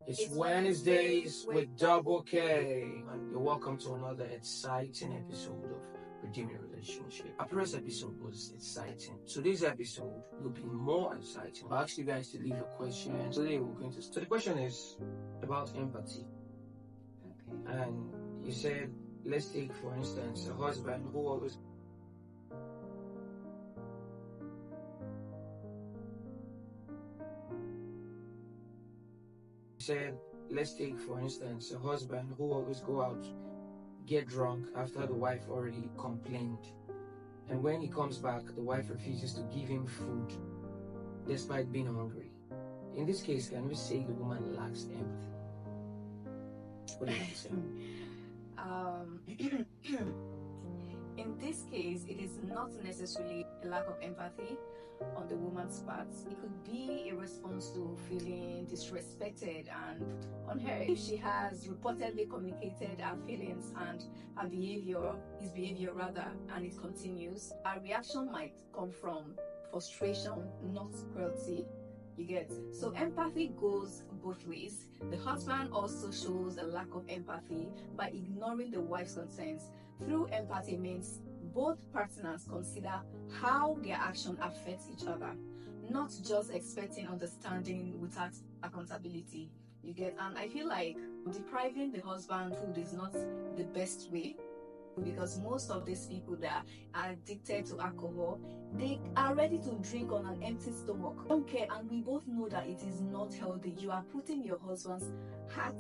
It's Wednesdays with Double K. And you're welcome to another exciting episode of Redeeming Relationship. Our previous episode was exciting. So this episode will be more exciting. I asked you guys to leave your questions. Today we're going to... So the question is about empathy. Okay. And you said, let's take for instance a husband who always... said, let's take for instance a husband who always go out, get drunk after the wife already complained, and when he comes back, the wife refuses to give him food despite being hungry. In this case, can we say the woman lacks empathy? What do you say? In this case, it is not necessarily a lack of empathy on the woman's part. It could be a response to feeling disrespected and unheard. If she has reportedly communicated her feelings and his behavior rather, and it continues, our reaction might come from frustration, not cruelty. You get? So empathy goes both ways. The husband also shows a lack of empathy by ignoring the wife's concerns. True empathy means both partners consider how their action affects each other, not just expecting understanding without accountability. You get? And I feel like depriving the husband food is not the best way, because most of these people that are addicted to alcohol, they are ready to drink on an empty stomach. Don't care, and we both know that it is not healthy. You are putting your husband's heart,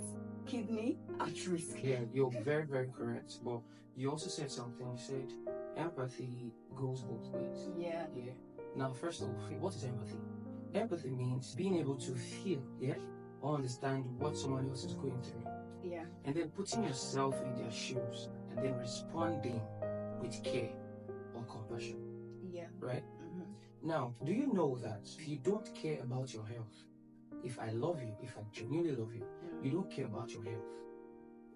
kidney at risk. Yeah, you're very, very correct. But you also said something. You said empathy goes both ways. Yeah. Now, first of all, what is empathy? Empathy means being able to feel, or understand what someone else is going through. Yeah. And then putting yourself in their shoes and then responding with care or compassion. Yeah. Right? Mm-hmm. Now, do you know that if you don't care about your health, if I love you, if I genuinely love you, you don't care about your health.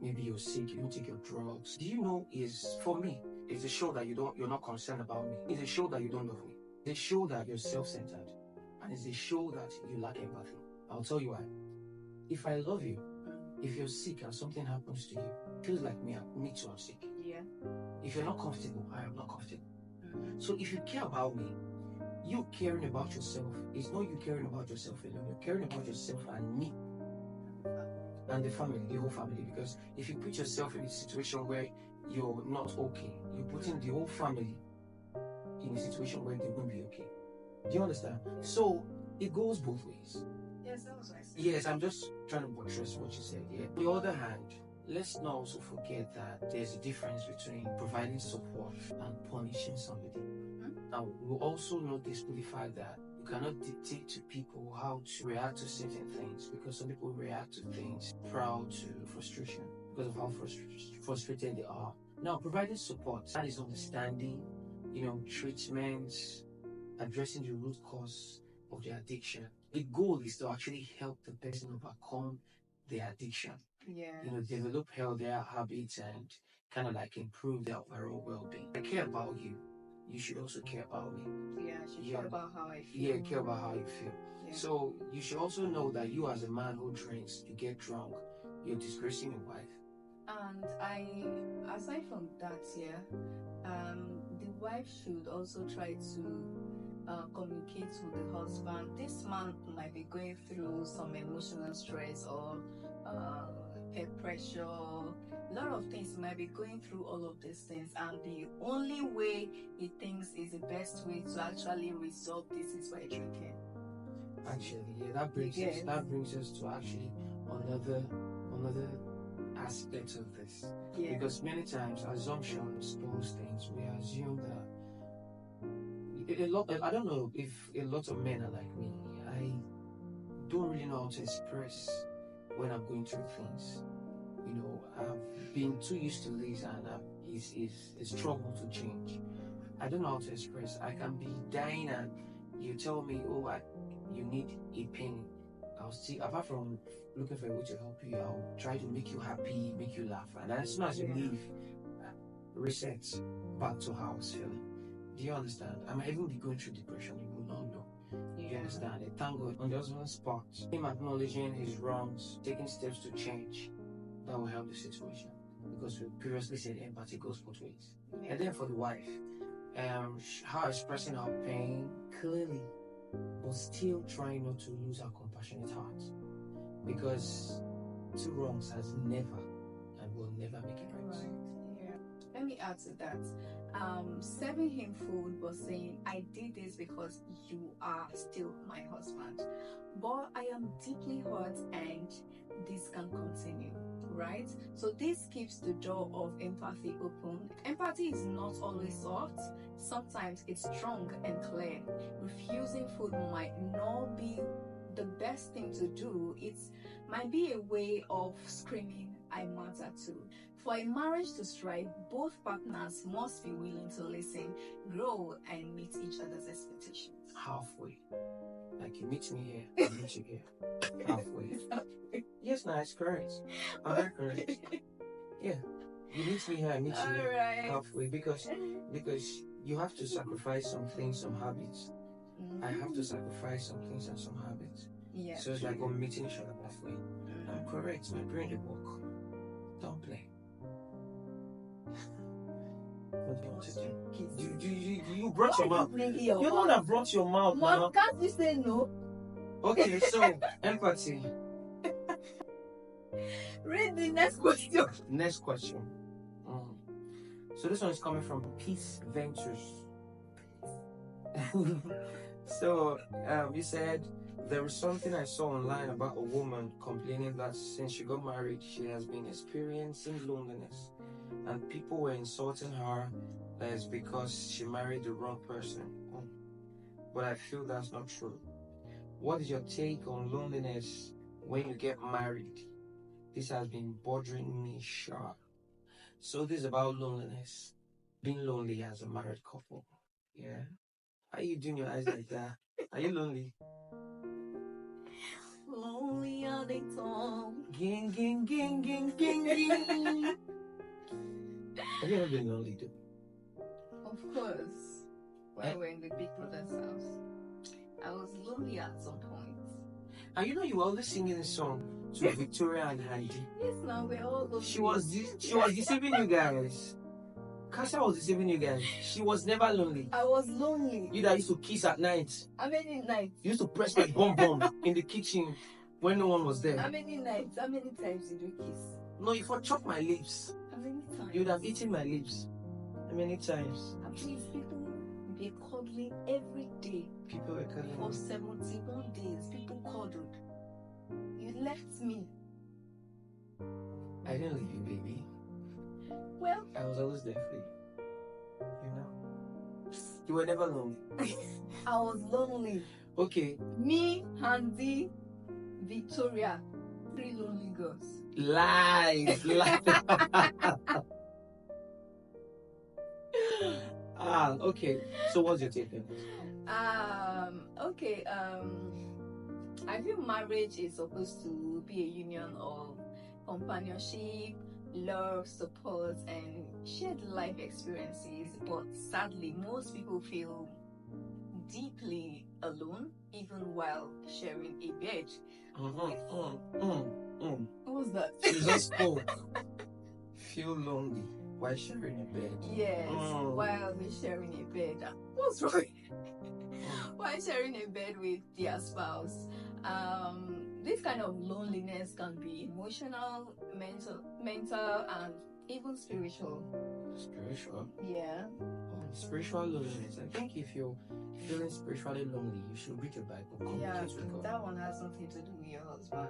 Maybe you're sick, you don't take your drugs. Do you know for me, it's a show that you're not concerned about me. It's a show that you don't love me. It's a show that you're self-centered. And it's a show that you lack empathy. I'll tell you why. If I love you, if you're sick and something happens to you, it feels like me too, I'm sick. Yeah. If you're not comfortable, I am not comfortable. So if you care about me, you caring about yourself is not you caring about yourself alone. You're caring about yourself and me and the family, the whole family. Because if you put yourself in a situation where you're not okay, you're putting the whole family in a situation where they won't be okay. Do you understand? So it goes both ways. Yes, that was nice. Yes, I'm just trying to buttress what you said. Yeah. On the other hand, let's not also forget that there's a difference between providing support and punishing somebody. Now, we also notice the fact that you cannot dictate to people how to react to certain things, because some people react to things proud to frustration because of how frustrated they are. Now, providing support, that is understanding, treatments, addressing the root cause of the addiction. The goal is to actually help the person overcome the addiction. Yeah. Develop healthier habits and kind of like improve their overall well-being. I care about you. You should also care about me. Yeah, I should care about how I feel. Yeah, care about how you feel. Yeah. So you should also know that you as a man who drinks, you get drunk, you're disgracing your wife. And aside from that, the wife should also try to communicate with the husband. This man might be going through some emotional stress or peer pressure, a lot of things. Might be going through all of these things, and the only way he thinks is the best way to actually resolve this is by drinking. Actually, that brings us to actually another aspect of this. Yeah. Because many times assumptions, those things, we assume that I don't know if a lot of men are like me. I don't really know how to express when I'm going through things. I've been too used to this, and it's a struggle to change. I don't know how to express. I can be dying and you tell me, you need a penny. I'll see, apart from looking for a way to help you, I'll try to make you happy, make you laugh. And as soon as you leave, reset back to how I was feeling. Do you understand? I might even be going through depression, you will not know. Yeah. You understand it? Thank God on the husband's part, him acknowledging his wrongs, taking steps to change, that will help the situation. Because we previously said empathy goes both ways. Yeah. And then for the wife, her expressing her pain clearly, but still trying not to lose her compassionate heart. Because two wrongs has never and will never make it right. Yeah. Let me add to that. Serving him food but saying, I did this because you are still my husband. But I am deeply hurt and this can continue, right? So this keeps the door of empathy open. Empathy is not always soft. Sometimes it's strong and clear. Refusing food might not be the best thing to do. It might be a way of screaming, I matter too. For a marriage to thrive, both partners must be willing to listen, grow, and meet each other's expectations. Halfway. Like you meet me here, I meet you here. Halfway. Yes, no, it's correct. Very correct. Yeah. You meet me here, I meet you here. Right. Halfway. Because you have to sacrifice some things, some habits. I have to sacrifice some things and some habits. Yeah. So it's like we're meeting each other halfway. I'm correct. My brain did work. Don't play. What do you want to do? You brought your mouth. You're the one that brought your mouth. Mom, can't you say no? Okay, so empathy. Read the next question. Next question. So this one is coming from Peace Ventures. So you said there was something I saw online about a woman complaining that since she got married, she has been experiencing loneliness, and people were insulting her that it's because she married the wrong person. But I feel that's not true. What is your take on loneliness when you get married? This has been bothering me sharp. So this is about loneliness, being lonely as a married couple. Yeah. Are you doing your eyes like that? Are you lonely? Lonely are they tall. Ging, ging, ging, ging, ging, ging. Have you ever been lonely, dude? Of course. When we're in the big brother's house, I was lonely at some point. And you know you were always singing a song to Victoria and Heidi. Yes, now we're all lonely. She was deceiving you guys. Kasha was deceiving you guys. She was never lonely. I was lonely. You that used to kiss at night. How many nights? You used to press my bum in the kitchen when no one was there. How many nights? How many times did you kiss? No, you for chop my lips. How many times? You would have eaten my lips. How many times? At least people be cuddling every day. People were cuddling. For 71 days, people cuddled. You left me. I didn't leave you, baby. Well, I was always there for you. You know? You were never lonely. I was lonely. Okay. Me, Handy, Victoria, 3 lonely girls. Lies. Okay. So what's your take on this? Okay, I feel marriage is supposed to be a union of companionship, love, support, and shared life experiences. But sadly, most people feel deeply alone, even while sharing a bed. What was that? You just spoke. Feel lonely while sharing a bed. Yes, while we're sharing a bed. What's wrong? While sharing a bed with their spouse. This kind of loneliness can be emotional, mental, and even spiritual. Spiritual? Yeah. Spiritual loneliness. I think if you're feeling spiritually lonely, you should read your Bible. Communicate with God. That one has nothing to do with your husband.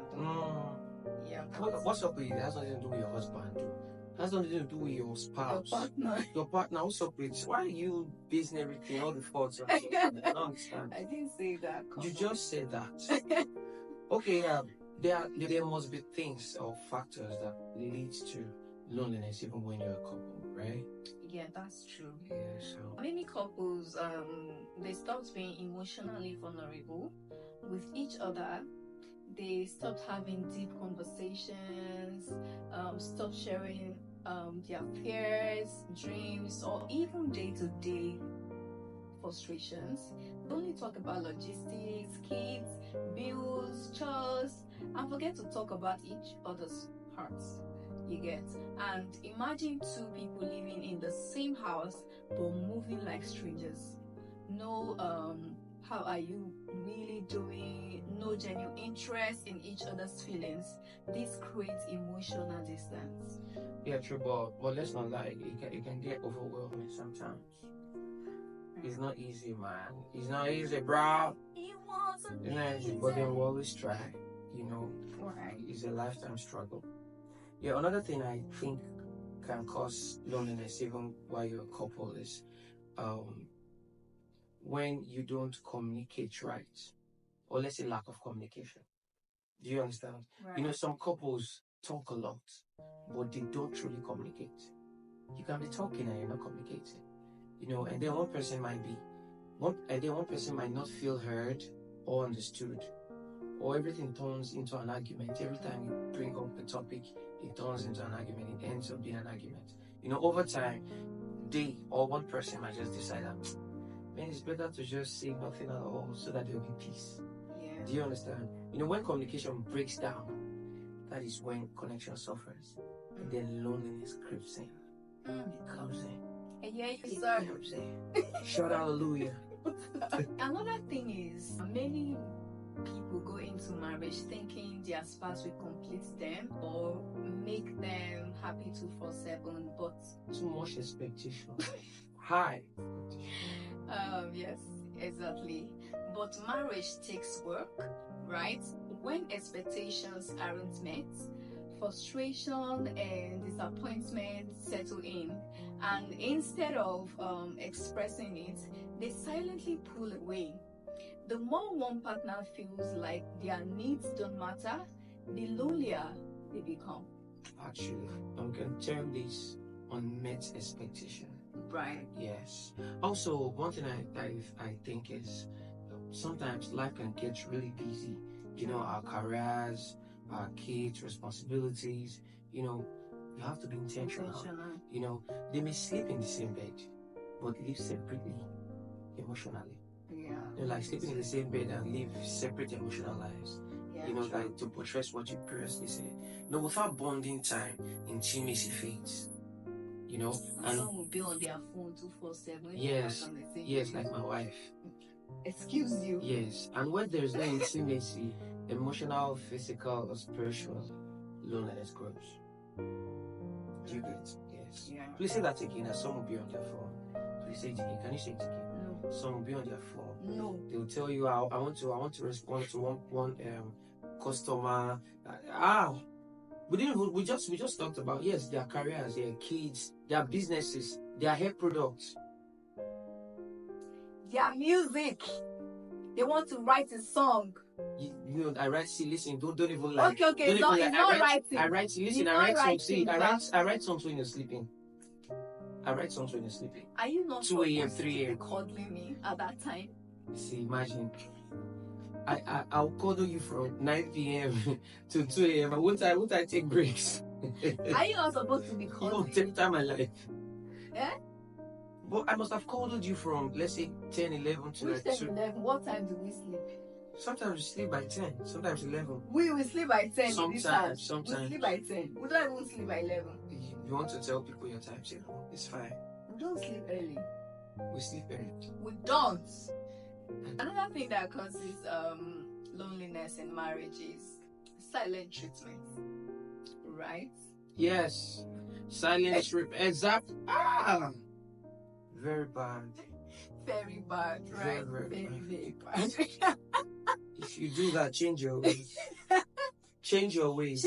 Yeah. What's up with you? It has nothing to do with your husband. It has nothing to do with your spouse. Your partner. What's up with? Why are you basing everything, all the faults? I don't understand. I didn't say that. You just said that. Okay, there must be things or factors that lead to loneliness even when you're a couple, right? Yeah, that's true. Yeah, so many couples they stopped being emotionally vulnerable with each other. They stopped having deep conversations, stopped sharing their fears, dreams, or even day-to-day frustrations. Only talk about logistics, kids, bills, chores, and forget to talk about each other's hearts. You get? And imagine two people living in the same house but moving like strangers. No, how are you really doing? No genuine interest in each other's feelings. This creates emotional distance. Yeah, true, but let's not lie, it can get overwhelming sometimes. It's not easy, man. It's not easy, bro. It wasn't It's not easy, easy. but then we always try, you know. Right. It's a lifetime struggle. Yeah, another thing I think can cause loneliness even while you're a couple is when you don't communicate right, or let's say lack of communication. Do you understand? Right. You know, some couples talk a lot, but they don't truly communicate. You can be talking and you're not communicating. You know, and then one person might not feel heard or understood, or everything turns into an argument. Every time you bring up a topic, it turns into an argument. It ends up being an argument. You know, over time, they or one person might just decide that, man, it's better to just say nothing at all so that there will be peace. Yeah. Do you understand? You know, when communication breaks down, that is when connection suffers, and then loneliness creeps in. It comes in. Yeah, you sir. Shout hallelujah. Another thing is, many people go into marriage thinking their spouse will complete them or make them happy 24/7, but Too much expectation. High. yes, exactly. But marriage takes work, right? When expectations aren't met, frustration and disappointment settle in, and instead of expressing it, they silently pull away. The more one partner feels like their needs don't matter, the lonelier they become. Actually, I'm going to term this unmet expectation. Right. Yes. Also, one thing I think is sometimes life can get really busy. You know, our careers, our kids, responsibilities. You know, you have to be intentional. You know, they may sleep in the same bed, but live separately emotionally. Yeah. They're like sleeping in the same bed and live separate emotional lives. Yeah, you know, true. like to buttress what you previously said. No, without bonding time, intimacy fades. You know, and some will be on their phone 24/7. Yes, like my wife. Excuse you. Yes, and when there's no intimacy, emotional, physical, or spiritual, loneliness grows. Do you get? Yes. Yeah. Please say that again. Some will be on their phone. Please say it again. Can you say it again? No. Some will be on their phone. No. They'll tell you, I want to respond to one customer. We just talked about, yes, their careers, their kids, their businesses, their hair products, their music. They want to write a song. You know, I write. See, listen, don't even like. Okay. No, it's not writing. I write. Listen, I write songs. See, I write songs when you're sleeping. I write songs when you're sleeping. Are you not 2 a.m., 3 a.m. cuddling me at that time? See, imagine. I'll cuddle you from 9 p.m. to 2 a.m. Won't I take breaks? Are you not supposed to be cuddling? Every time I like. Yeah? But I must have cuddled you from, let's say, 10, 11 to Which 10, 11? What time do we sleep? Sometimes we sleep by 10, sometimes 11. We will sleep by 10. Sometimes. We sleep by 10. We don't even sleep by 11. You want to tell people your time, say no. It's fine. We don't sleep early. We sleep early. We don't. Another thing that causes loneliness in marriage is silent treatment. Right? Yes. Silent treatment. Exactly. Very bad. Very bad, right? Very bad. If you do that, change your ways. Change your ways.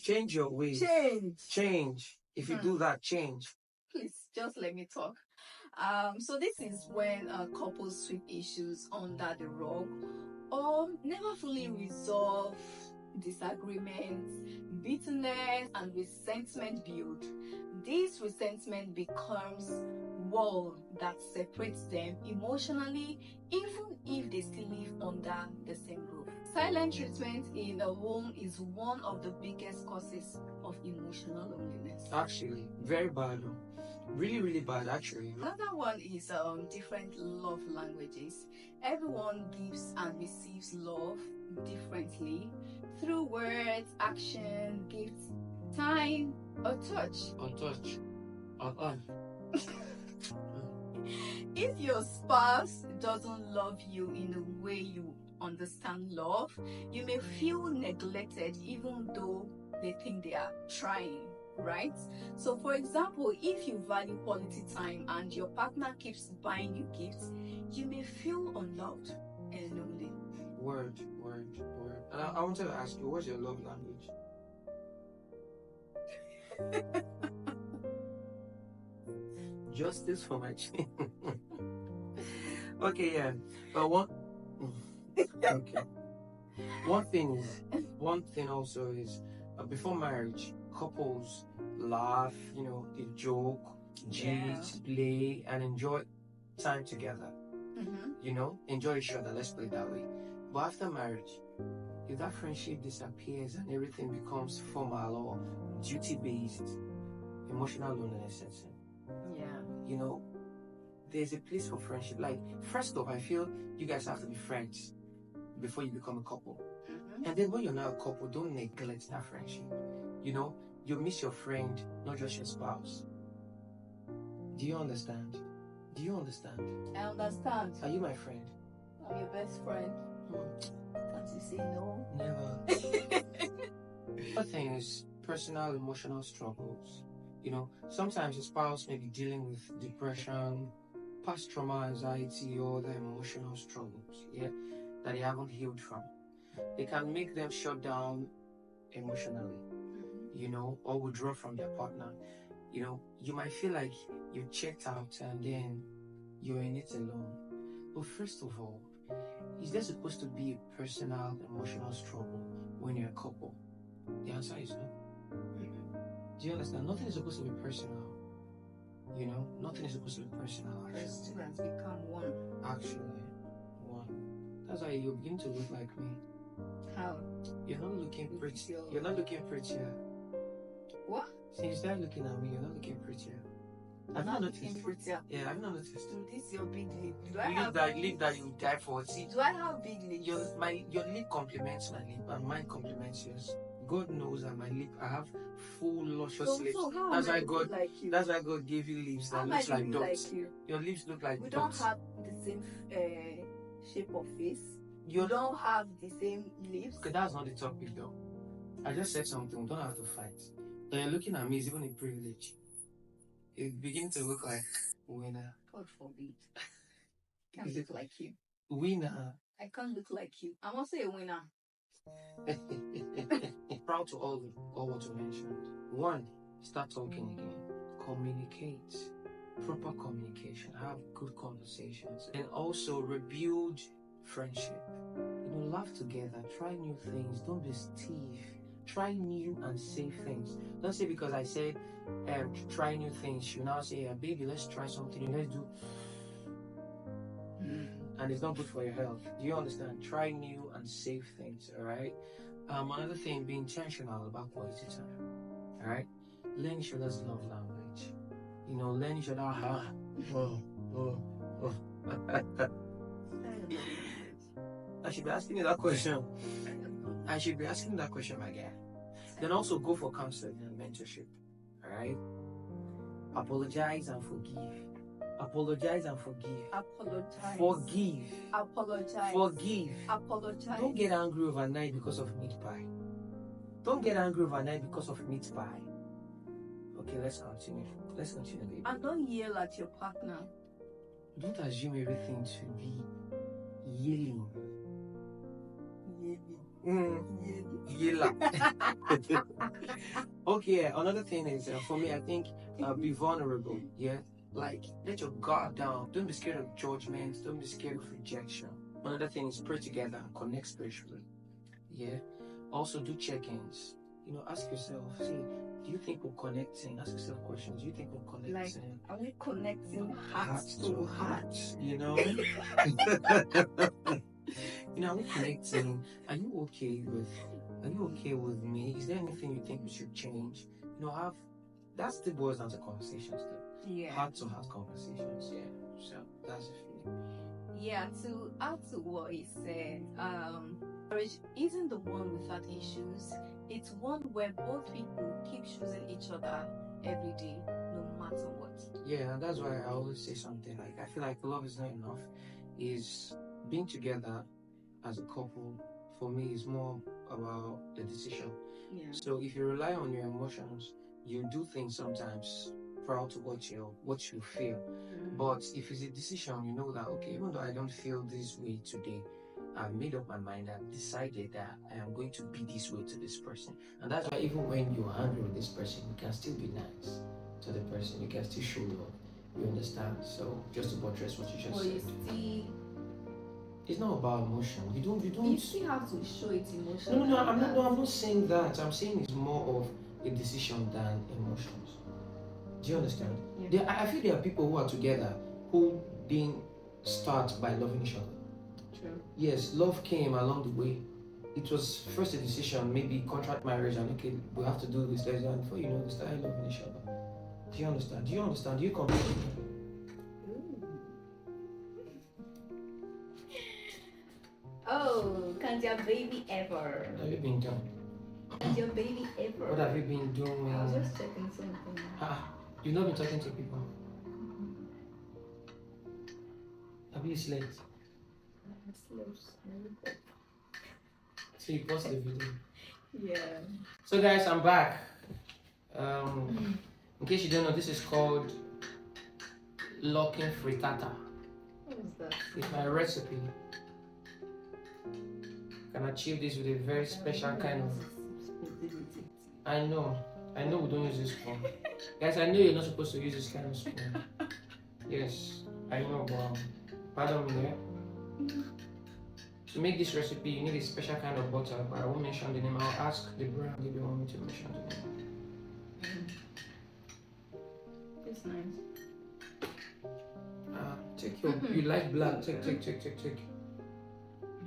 Change your ways. Change. If you do that, change. Please, just let me talk. So this is when couples sweep issues under the rug or never fully resolve disagreements, bitterness, and resentment build. This resentment becomes wall that separates them emotionally, even if they still live under the same roof. Silent treatment in a home is one of the biggest causes of emotional loneliness. Actually, very bad. Really, really bad, actually. Another one is different love languages. Everyone gives and receives love differently through words, action, gifts, time, or touch. Or touch. If your spouse doesn't love you in the way you understand love, you may feel neglected even though they think they are trying, right? So, for example, if you value quality time and your partner keeps buying you gifts, you may feel unloved and lonely. Word. And I wanted to ask you, what's your love language? Justice for my chin. Okay, yeah. But okay. One thing also is before marriage, couples laugh, they joke, cheat, play, and enjoy time together. Enjoy each other, let's put it that way. But after marriage, if that friendship disappears and everything becomes formal or duty-based, emotional loneliness sets in. Yeah. There's a place for friendship. Like, first off, I feel you guys have to be friends before you become a couple. And then when you're not a couple, don't neglect that friendship. You miss your friend, not just your spouse. Do you understand? I understand. Are you my friend? I'm your best friend. Can't you say no? Never. Other thing is personal emotional struggles. Sometimes your spouse may be dealing with depression, past trauma, anxiety, or other emotional struggles, that they haven't healed from. They can make them shut down emotionally, or withdraw from their partner. You might feel like you checked out and then you're in it alone. But first of all, is there supposed to be a personal emotional struggle when you're a couple? The answer is no. Do you understand? Nothing is supposed to be personal. Nothing is supposed to be personal. Those two has become one. Actually, one. That's why you begin to look like me. How? You're not looking pretty. You're not looking prettier. What? Since you started looking at me, you're not looking prettier. I've not noticed. Prettier. Yeah, I've not noticed. This is your big lip. Lip that you die for. See, do I have big lips? Your lip complements my lip and mine complements yours. God knows that my lip, I have full luscious lips. That's why God gave you lips that looks like dots. Like you? Your lips look like we dots. Don't have the same shape of face. You don't have the same lips. Okay, that's not the topic though. I just said something. We don't have to fight. Then you're looking at me is even a privilege. It begins to look like winner. God forbid. Can't look like you. Winner. I can't look like you. I'm also a winner. Proud to all what you mentioned. One, start talking again. Communicate. Proper communication. Have good conversations. And also rebuild friendship. Laugh together. Try new things. Don't be stiff. Try new and safe things. Don't say because I said try new things, you now say, baby, let's try something. Let's do. And it's not good for your health. Do you understand? Try new and safe things, alright? Another thing, be intentional about quality time. Alright? Learn each other's love language. Learn each other how. I should be asking you that question. I should be asking that question, my guy. Then also go for counseling and mentorship. Alright? Apologize and forgive. Apologize and forgive. Apologize. Forgive. Apologize. Forgive. Apologize. Don't get angry overnight because of meat pie. Don't get angry overnight because of meat pie. Okay, let's continue. Baby. And don't yell at your partner. Don't assume everything to be yelling. Yella. Okay, another thing is for me, I think be vulnerable. Yeah, like let your guard down. Don't be scared of judgment. Don't be scared of rejection. Another thing is pray together and connect spiritually. Yeah. Also do check-ins. Ask yourself. See, do you think we're connecting? Ask yourself questions. Do you think we're connecting? Like, are we connecting heart to heart? Are we connecting? Are you okay with me? Is there anything you think we should change? That still boils down to conversations though. Yeah. Heart-to-heart conversations, yeah. So that's the feeling. Yeah, to add to what he said, marriage isn't the one without issues. It's one where both people keep choosing each other every day, no matter what. Yeah, and that's why I always say something like, I feel like love is not enough. Is being together as a couple, for me, is more about the decision. Yeah. So if you rely on your emotions, you do things sometimes proud to what you feel. But if it's a decision, you know that, okay, even though I don't feel this way today, I've made up my mind. I've decided that I am going to be this way to this person. And that's why even when you're angry with this person, you can still be nice to the person. You can still show love. You understand? So just to buttress what you just said. It's not about emotion. You don't. You still have to show it emotion. No, I'm not saying that. I'm saying it's more of a decision than emotions. Do you understand? Yeah. I feel there are people who are together who didn't start by loving each other. True. Yes, love came along the way. It was first a decision, maybe contract marriage, and okay, we have to do this, and before you know, they started loving each other. Do you understand? Do you comprehend? Oh, can't your baby ever? What have you been doing? Can't your baby ever? What have you been doing? I was just checking something. You've not been talking to people? Have you slept? So you paused the video? Yeah. So guys, I'm back. In case you don't know, this is called locking frittata. What is that? It's my recipe. Can achieve this with a very special kind of. I know we don't use this spoon. Guys, I know you're not supposed to use this kind of spoon. Yes, I know, but pardon me, yeah? To make this recipe, you need a special kind of butter, but I won't mention the name. I'll ask the brand if they want me to mention the name. It's nice. Take your. You like black? Take. You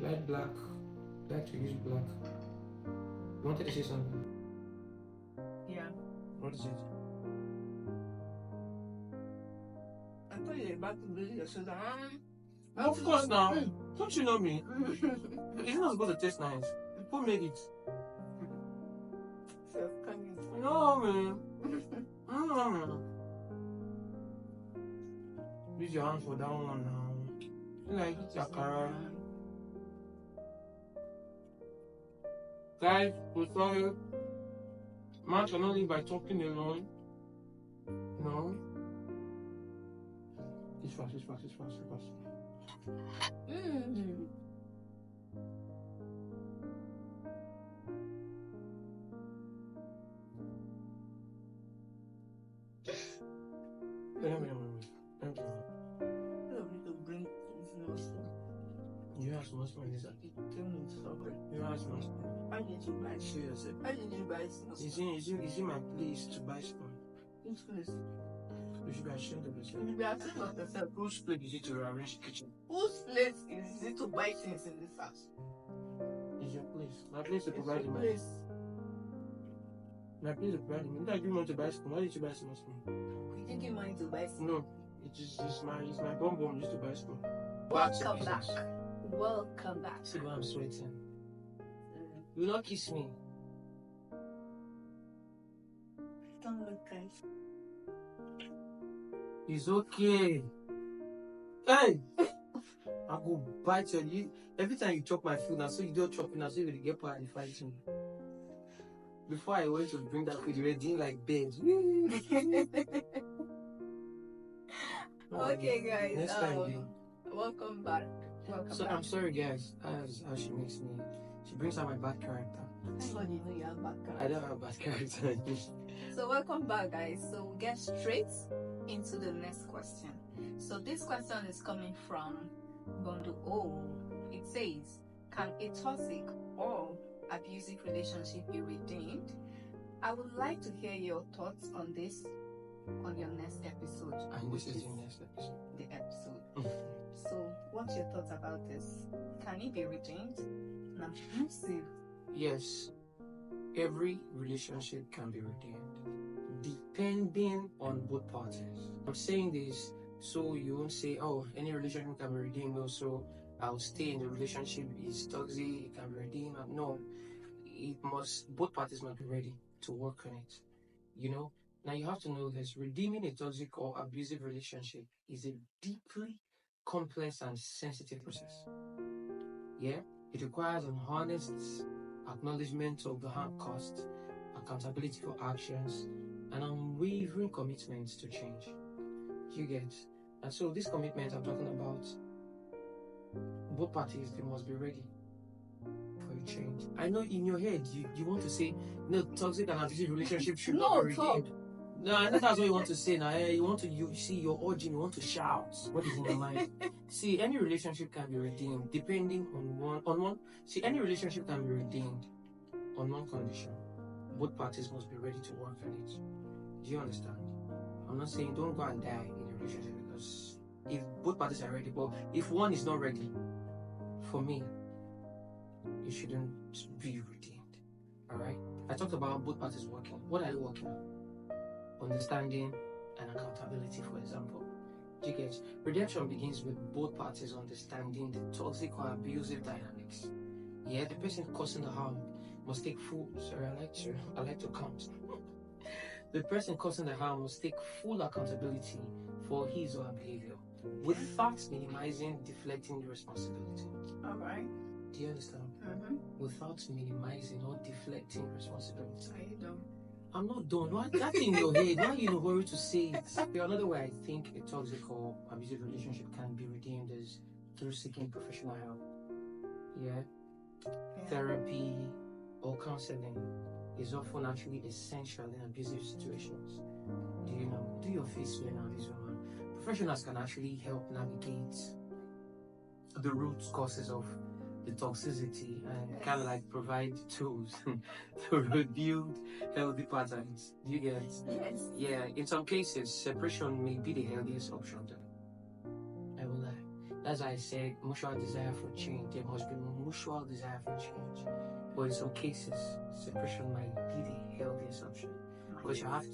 like black? You like to use black? You wanted to say something? Yeah. What is it? I thought you were about to visit your sister. Of course now. Don't you know me? It's not supposed to taste nice. Who made it? No, man. Use your hands for that one now. Like Sakara. Guys, we're sorry. Man cannot live by talking alone. No. It's fast. You have so much money, is that? You have so much money. Why did you buy Seriously. Why did you buy spoon? Is it my place to buy spoon? Whose place? You should be ashamed of yourself. You should be ashamed of yourself. Whose place is it to arrange the kitchen? Whose place is it to buy things in this house? It's your place. My place to provide the It's your money. place. My place to provide the money. Did I give you money to buy spoon? Why did you buy so much spoon? Did you give money to buy spoon? No. It's my bum used to buy spoon. Welcome back. Welcome back. See why I'm sweating. You will not kiss me. Don't look, guys. It's okay. Hey! I go bite you. Every time you chop my food, now so you don't chop it, now so you will get part of the fighting. Before I went to bring that food, you were doing like babes. Okay, guys. Next time, welcome back. Welcome back. I'm sorry, guys. As how she makes me. She brings out my bad character. Thank God you know you have bad character. I don't have bad character. So welcome back, guys. So we'll get straight into the next question. So this question is coming from Bundle O. It says, can a toxic or abusive relationship be redeemed? I would like to hear your thoughts on this on your next episode. And this is your next episode. The episode. So, what's your thoughts about this? Can it be redeemed? Now, massive. Yes, every relationship can be redeemed, depending on both parties. I'm saying this so you won't say, oh, any relationship can be redeemed, also I'll stay in the relationship, is toxic, it can be redeemed. No, both parties must be ready to work on it. Now you have to know this: redeeming a toxic or abusive relationship is a deeply complex and sensitive process. Yeah, it requires an honest acknowledgement of the harm caused, accountability for actions, and unwavering commitment to change. You get? And so this commitment I'm talking about, both parties, they must be ready for a change. I know in your head you want to say, no, toxic and abusive relationship should not be redeemed. No, I know that's what you want to say now. You see, you're urging, you want to shout what is in your mind. See, any relationship can be redeemed depending on one. See, any relationship can be redeemed on one condition: both parties must be ready to work on it. Do you understand? I'm not saying don't go and die in a relationship, because if both parties are ready, but if one is not ready, for me, it shouldn't be redeemed. All right? I talked about both parties working. What are they working on? Understanding and accountability, for example. Do you get? Redemption begins with both parties understanding the toxic or abusive dynamics. Yeah, the person causing the harm must take full. Sorry, I like to count. The person causing the harm must take full accountability for his or her behavior, without minimizing, deflecting the responsibility. All right. Do you understand? Mm-hmm. Without minimizing or deflecting responsibility. Are you done? I'm not done. Why that in your head? Why are you in a hurry to say it? Another way I think a toxic or abusive relationship can be redeemed is through seeking professional help. Yeah. Therapy or counseling is often actually essential in abusive situations. Do your face well now, this woman. Professionals can actually help navigate the root causes of the toxicity and kind of like provide tools to rebuild healthy patterns. Do you get? Yes. Yeah, in some cases, separation may be the healthiest option. I will lie. As I said, mutual desire for change. There must be mutual desire for change. But in some cases, separation might be the healthiest option. Because you have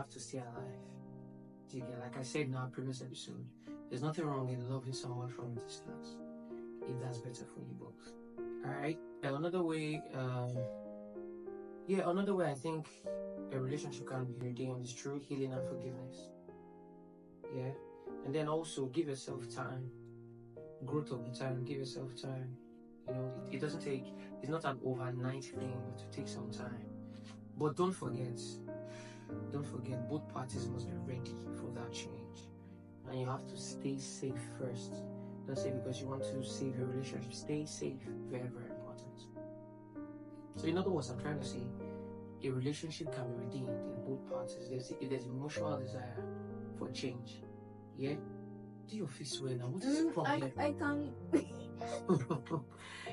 to stay alive. Do you get? Like I said in our previous episode, there's nothing wrong in loving someone from a distance, if that's better for you both. Alright? Another way I think a relationship can be redeemed is through healing and forgiveness. Yeah? And then also give yourself time. Growth of the time, give yourself time. It's not an overnight thing, but to take some time. But don't forget, both parties must be ready for that change. And you have to stay safe first. Don't say because you want to save your relationship. Stay safe. Very, very important. So in other words, I'm trying to say a relationship can be redeemed in both parties. If there's a mutual desire for change. Yeah? Do your face well now. What is the problem? I can.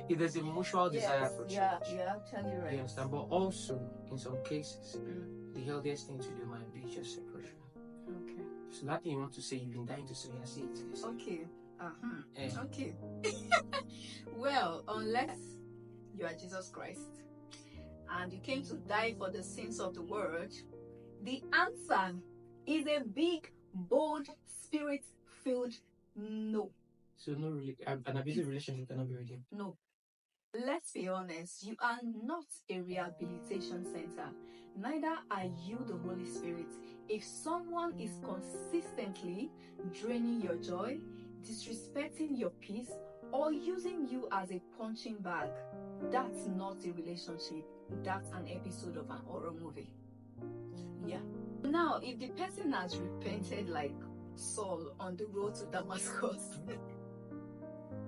If there's a mutual desire for change. Yeah, you're actually right. You understand? But also, in some cases, the healthiest thing to do might be just separation. Okay. So that thing you want to say, you've been dying to say, I see it. Okay. Okay. Well, unless you are Jesus Christ and you came to die for the sins of the world, the answer is a big, bold, spirit-filled no. So no, really, an abusive relationship cannot be redeemed. No. Let's be honest, you are not a rehabilitation center. Neither are you the Holy Spirit. If someone is consistently draining your joy, disrespecting your peace, or using you as a punching bag, that's not a relationship. That's an episode of an horror movie. Yeah. Now, if the person has repented like Saul on the road to Damascus,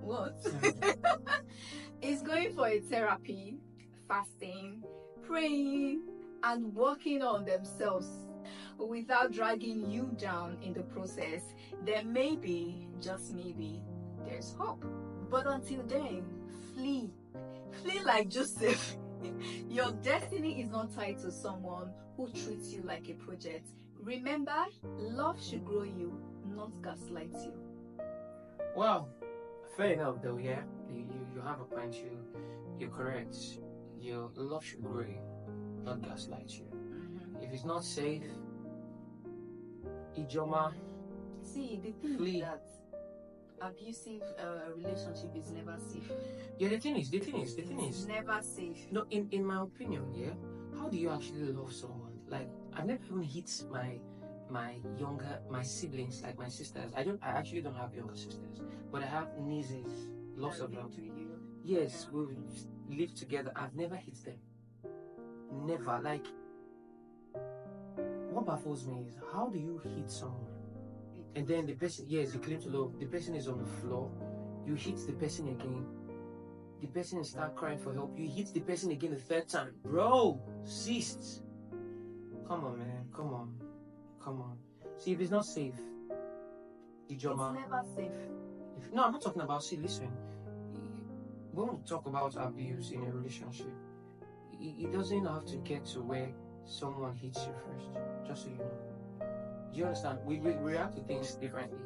what? Is going for a therapy, fasting, praying, and working on themselves without dragging you down in the process, then maybe, just maybe, there's hope. But until then, flee. Flee like Joseph. Your destiny is not tied to someone who treats you like a project. Remember, love should grow you, not gaslight you. Well, fair enough though, yeah. You have a point, you're correct. Your love should grow you, not gaslight you. If it's not safe, Ijoma, See, the thing flee. is that abusive relationship is never safe. Yeah, the thing is, It's never safe. no, in my opinion, yeah, how do you actually love someone? Like, I've never even hit my siblings, like my sisters. I actually don't have younger sisters, but I have nieces, lots of them. Yes, we live together. I've never hit them. Never. Like, what baffles me is, how do you hit someone? And then the person, yes, you claim to love, the person is on the floor, you hit the person again, the person start crying for help, you hit the person again the third time. Bro, cease. Come on, man, come on. See, if it's not safe, Ijoma. It's never safe. No, I'm not talking about, see, listen, when we talk about abuse in a relationship, it doesn't have to get to where someone hits you first, just so you know. Do you understand? We react to things differently.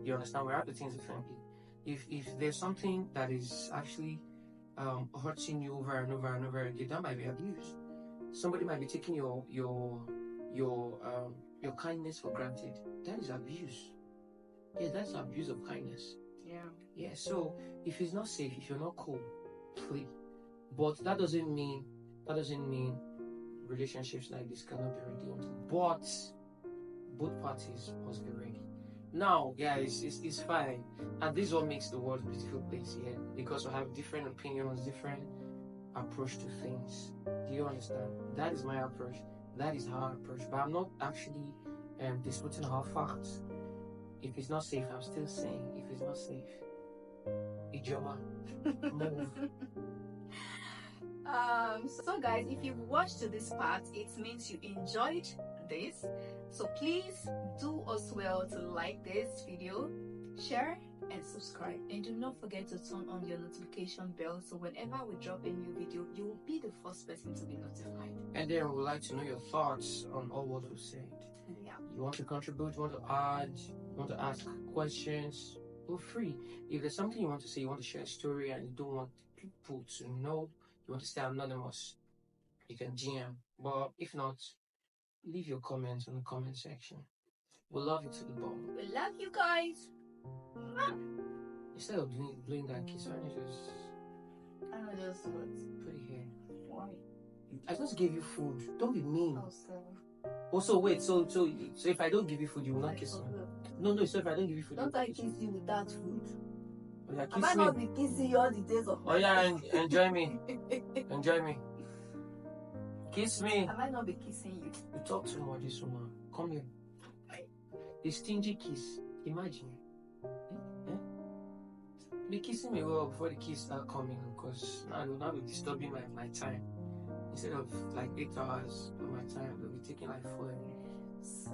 You understand? We react to things differently. If there's something that is actually hurting you over and over and over again, that might be abuse. Somebody might be taking your kindness for granted. That is abuse. Yeah, that's abuse of kindness. Yeah. So if it's not safe, if you're not cool, flee. But that doesn't mean relationships like this cannot be redeemed. But both parties must be ready. Now, guys, it's fine. And this is what makes the world a beautiful place here. Because we have different opinions, different approach to things. Do you understand? That is my approach. That is how I approach. But I'm not actually disputing our facts. If it's not safe, I'm still saying, if it's not safe, Ijoma, move. So guys, if you've watched to this part, it means you enjoyed this. So please do us well to like this video, share and subscribe, and do not forget to turn on your notification bell so whenever we drop a new video, you will be the first person to be notified. And then we would like to know your thoughts on all what we said. Yeah. You want to contribute, you want to add, you want to ask questions, feel free. If there's something you want to say, you want to share a story and you don't want people to know, you want to stay anonymous, you can DM. But if not, leave your comments in the comment section. We love you to the bone. We love you guys. Instead of doing that kiss, why don't you just what? put it here? Why? I just gave you food. Don't be mean. Also, Also, wait. So if I don't give you food, you will not kiss me. No. So if I don't give you food, don't I kiss you without food? Oh, yeah, I kiss might me. not be kissing you all the days of my Oh yeah, life. enjoy me. Enjoy me. Kiss me. I might not be kissing you. You talk too much, this woman. Come here. The stingy kiss. Imagine. Eh? Be kissing me well before the kiss start coming, because now it will not be disturbing my time. Instead of like 8 hours of my time, they'll be taking like 4 minutes.